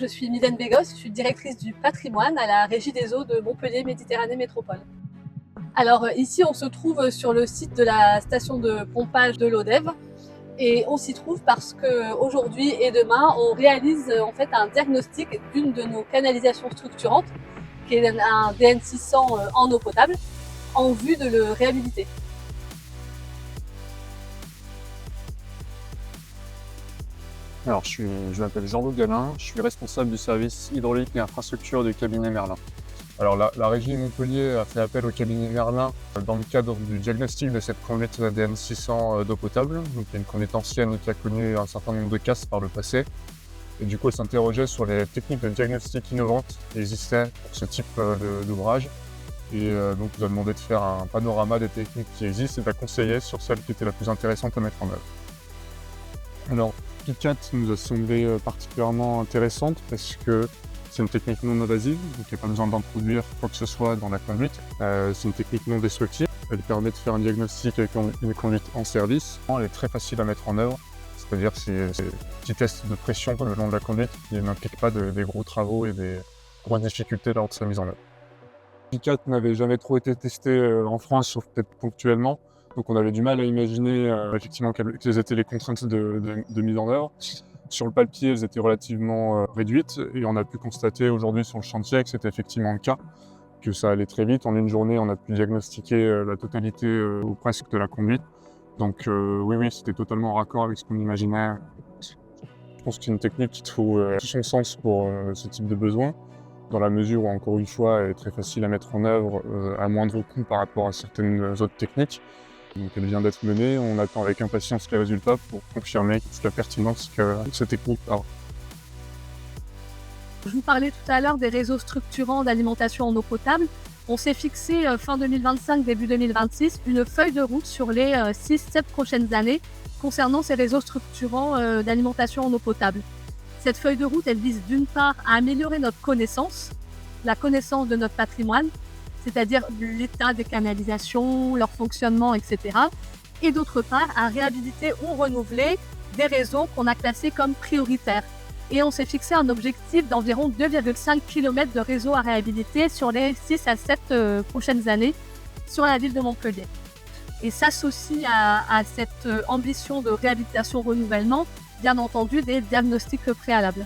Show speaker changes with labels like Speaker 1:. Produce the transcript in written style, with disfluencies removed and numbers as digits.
Speaker 1: Je suis Mylène Bégos, je suis directrice du patrimoine à la Régie des eaux de Montpellier Méditerranée Métropole. Alors ici, on se trouve sur le site de la station de pompage de l'Odève et on s'y trouve parce qu'aujourd'hui et demain, on réalise en fait un diagnostic d'une de nos canalisations structurantes, qui est un DN600 en eau potable, en vue de le réhabiliter.
Speaker 2: Alors, je m'appelle Jean-Loup Galin, je suis responsable du service hydraulique et infrastructure du cabinet Merlin. Alors, la régie Montpellier a fait appel au cabinet Merlin dans le cadre du diagnostic de cette conduite DN600 d'eau potable. Donc, il y a une conduite ancienne qui a connu un certain nombre de casses par le passé. Et du coup, elle s'interrogeait sur les techniques de diagnostic innovantes qui existaient pour ce type d'ouvrage. Et donc, nous a demandé de faire un panorama des techniques qui existent et de la conseiller sur celle qui était la plus intéressante à mettre en œuvre. Alors, PICAT nous a semblé particulièrement intéressante parce que c'est une technique non invasive, donc il n'y a pas besoin d'introduire quoi que ce soit dans la conduite. C'est une technique non destructive, elle permet de faire un diagnostic avec une conduite en service. Elle est très facile à mettre en œuvre, c'est-à-dire que c'est des petits tests de pression le long de la conduite qui n'impliquent pas des gros travaux et des grosses difficultés lors de sa mise en œuvre. PICAT n'avait jamais trop été testé en France, sauf peut-être ponctuellement. Donc on avait du mal à imaginer effectivement quelles étaient les contraintes de mise en œuvre. Sur le papier, elles étaient relativement réduites et on a pu constater aujourd'hui sur le chantier que c'était effectivement le cas, que ça allait très vite. En une journée, on a pu diagnostiquer la totalité ou presque de la conduite. Donc oui, c'était totalement en raccord avec ce qu'on imaginait. Je pense que c'est une technique qui trouve tout son sens pour ce type de besoin, dans la mesure où, encore une fois, elle est très facile à mettre en œuvre à moindre coût par rapport à certaines autres techniques. Donc elle vient d'être menée, on attend avec impatience les résultats pour confirmer toute la pertinence que cette technique a.
Speaker 1: Je vous parlais tout à l'heure des réseaux structurants d'alimentation en eau potable. On s'est fixé fin 2025, début 2026, une feuille de route sur les 6-7 prochaines années concernant ces réseaux structurants d'alimentation en eau potable. Cette feuille de route, elle vise d'une part à améliorer notre connaissance, la connaissance de notre patrimoine, c'est-à-dire l'état des canalisations, leur fonctionnement, etc. Et d'autre part, à réhabiliter ou renouveler des réseaux qu'on a classés comme prioritaires. Et on s'est fixé un objectif d'environ 2,5 km de réseau à réhabiliter sur les 6 à 7 prochaines années sur la ville de Montpellier. Et s'associe à cette ambition de réhabilitation-renouvellement, bien entendu, des diagnostics préalables.